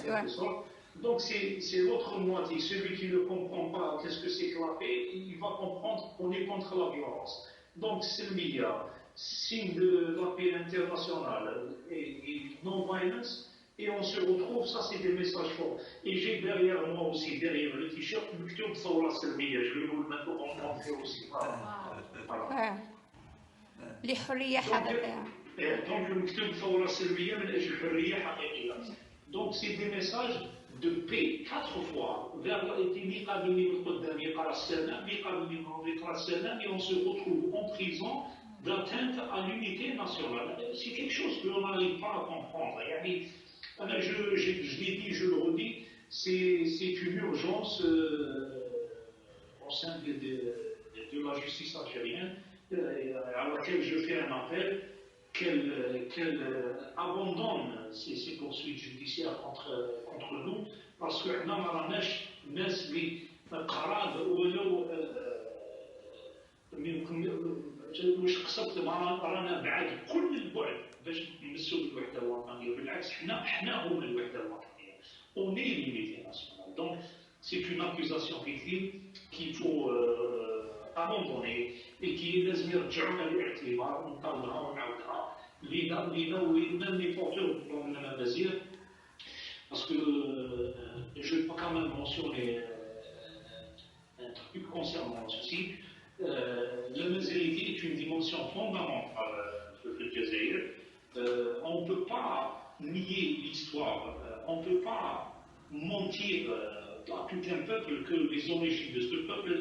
Donc c'est l'autre moitié. Celui qui ne comprend pas qu'est-ce que c'est que la paix, il va comprendre qu'on est contre la violence. Donc c'est le milliard, signe de la paix internationale et non-violence. Et on se retrouve, ça c'est des messages forts. Et j'ai derrière moi aussi, derrière le t-shirt, مكتوب ثورة سلمية. Je vais vous le mettre en montrer aussi. Voilà. لحرية حقيقية. Donc مكتوب ثورة سلمية من أجل حرية حقيقية. Donc c'est des messages de paix 4 fois. vers مقابلني من قدام يقرأ السلام مقابلني من يقرأ السلام et on se retrouve en prison d'atteinte à l'unité nationale. C'est quelque chose que l'on n'arrive pas à comprendre. يعني أنا je l'ai dit, je le redis, c'est une urgence au sein de la justice algérienne à laquelle je fais un appel qu'elle abandonne ces poursuites judiciaires contre nous parce que nous ما راناش ناس اللي قراب ولو واش قصدت رانا بعاد كل البعد باش نمسوا بالوحده الوطنيه. بالعكس حنا هم الوحده الوطنيه. On est l'unité nationale. Donc c'est une accusation fictive qu'il faut abandonner et qui لازم يرجعونا للاعتبار ونطلعها ونعاودها لينا لي بورتور من الامازيغ. Parce que je veux pas quand même mentionner un truc concernant ceci, la mazérité est une dimension fondamentale de Algérie. On ne peut pas nier l'histoire, on ne peut pas mentir à tout un peuple que les origines de ce peuple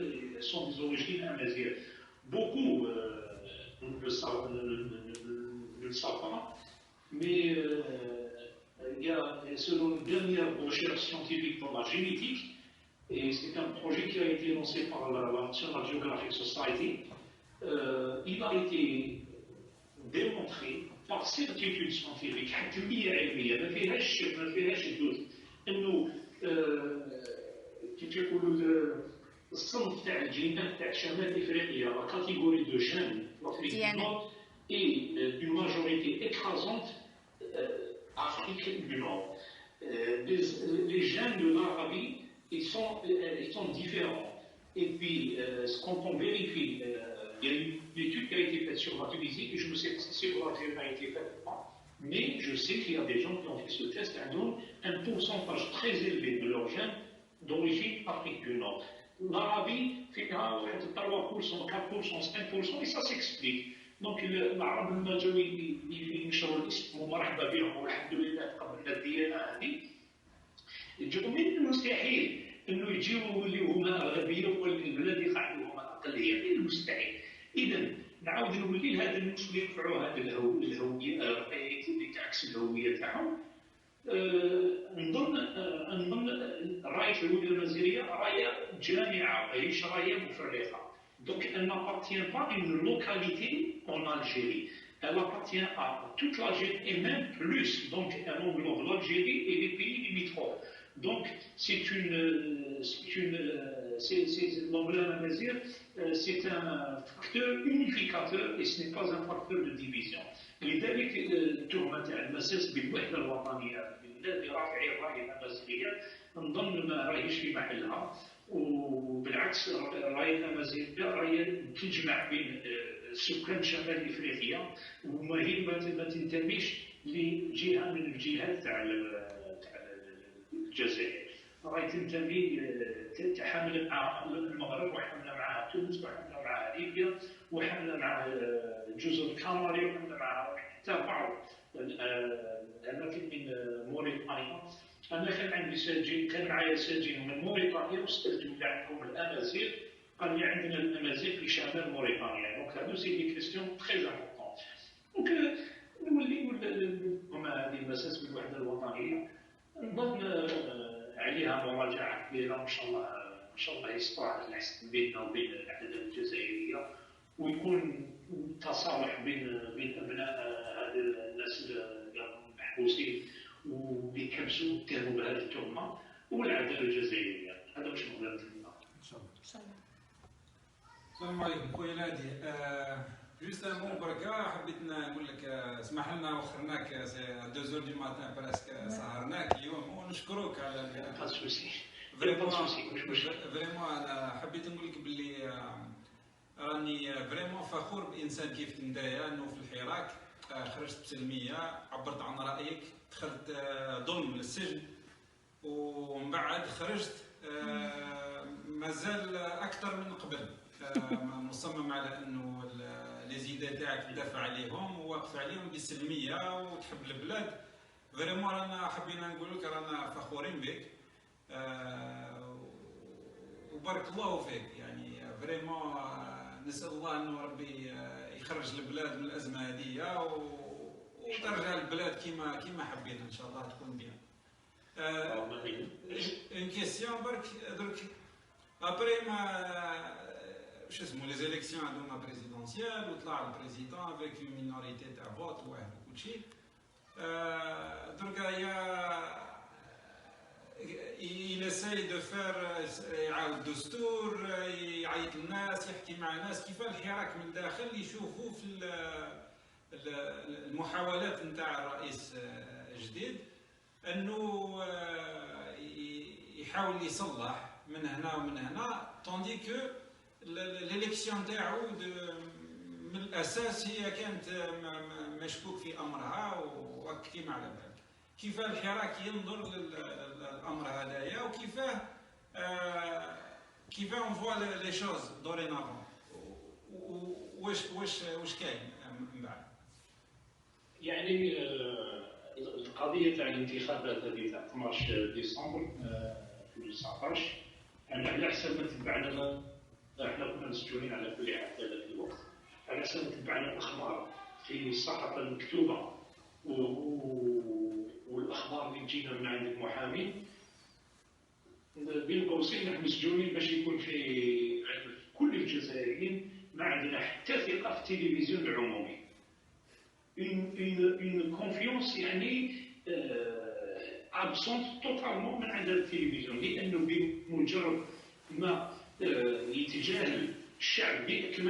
sont des origines amazighes. Beaucoup ne le savent pas, mais il y a, selon une dernière recherche scientifique pour la génétique, et c'est un projet qui a été lancé par la National Geographic Society, il a été démontré par certitude scientifique حتمية علمية ما فيهاش دوت انه كيف يقولوا الصنف تاع الجينات تاع شمال افريقيا لا كاتيجوري دو جين لافريك دو نور اي دون ماجوريتي écrasante Afrique du Nord. Les gènes de l'Arabie, ils sont différents. Et puis, quand on vérifie, il y a une étude qui a été faite sur la Tunisie, et je ne sais pas si pour l'Algérie n'a été faite ou pas, mais je sais qu'il y a des gens qui ont fait ce test, et donc un pourcentage très élevé de leurs gènes d'origine Afrique du Nord. L'Arabie fait 3%, 4%, 5%, et ça s'explique. Donc, العرب لما جاوا ينشروا الاسم ومرحبا بهم والحمد لله تقبلنا الديانه هذه جاوا من المستحيل انه يجيو يوليو هما اغلبيه والبلاد يقع عندهم اقليه من المستحيل. اذا نعاود نولي لهذا الناس اللي يدفعوا هذه الهويه اللي تعكس الهويه تاعهم. نظن رايه الهويه المازيغيه رايه جامعه ماهيش رايه مفرقه. Donc elle n'appartient pas à une localité en Algérie. Elle appartient à toute l'Algérie et même plus. Donc elle englobe l'Algérie et les pays limitrophes. Donc l'emblème amazigh, c'est un facteur unificateur et ce n'est pas un facteur de division. لذلك التهمة تاع المساس بالوحدة الوطنية برافع الراية الأمازيغية نظن ما راهيش في محلها. وبالعكس الرايه الامازيغيه رايه تجمع بين سكان شمال افريقيا وما هي ما تنتميش لجهه من الجهات تاع الجزائر. راهي تنتمي تحامل مع المغرب وحامله معها تونس وحامله معها ليبيا وحامله معها الجزر الكناري وحامله معها حتى بعض الاماكن من موريتانيا. أنا كان عندي سجين كان معايا سجين من موريتانيا وسألته إذا عندكم الأمازيغ قال لي عندنا الأمازيغ في شمال موريتانيا. دونك هادو سي دي كيستيون تري امبورطون. دونك نولي هما هذه المساس بالوحدة الوطنية نظن عليها مراجعة كبيرة وإن شاء الله يستطاع الحسم بيننا وبين العدد الجزائرية ويكون تصالح بين أبناء هذه الناس المحبوسين واللي كبسوا اتهموا بهذه التهمه والعداله الجزائريه. هذا واش نقدر نقول ان شاء الله. السلام عليكم خويا نادي. جوست ان مون بركه حبيت نقول لك اسمح لنا وخرناك 2 دو ماتان براسك سهرناك اليوم ونشكروك على فريمون. انا حبيت نقول لك باللي راني فريمون فخور بانسان كيف نتايا انه في الحراك خرجت بسلميه عبرت عن رايك دخلت ظلم للسجن ومن بعد خرجت مازال اكثر من قبل مصمم على انه لي زيدي تاعك تدافع عليهم وواقف عليهم بسلميه وتحب البلاد. فريمون رانا حبينا نقول لك رانا فخورين بك وبارك الله فيك. يعني فريمون نسال الله انه ربي يخرج البلاد من الازمه هذه وترجع البلاد كيما حبينا ان شاء الله تكون بيان. اون كيسيون برك درك ابري ما شو اسمه لي زيليكسيون هذوما بريزيدونسيال وطلع البريزيدون افيك اون مينوريتي تاع فوت واحد وكلشي درك il essaye de faire يعاود دستور يعيط الناس يحكي مع الناس كيف الحراك من الداخل يشوفوا في المحاولات نتاع الرئيس الجديد انه يحاول يصلح من هنا ومن هنا طوندي كو ليليكسيون تاعو من الاساس هي كانت مشكوك في امرها وكيما على بالك كيف الحراك ينظر للامر هذايا وكيفاه كيف اون فوا لي شوز دورينافون واش كاين من بعد؟ يعني القضيه تاع الانتخابات هذه تاع 12 ديسمبر 2019 يعني على حسب ما تبعنا احنا كنا مسجونين على كل حال في ذاك الوقت، على حسب ما تبعنا الاخبار في الصحافه المكتوبه والاخبار اللي تجينا من عند المحامي، بين قوسين نحن مسجونين باش يكون في كل الجزائريين ما عندنا حتى ثقه في التلفزيون العمومي. une confiance يعني absente totalement من عند التلفزيون، لانه بمجرد ما يتجاهل الشعب باكمله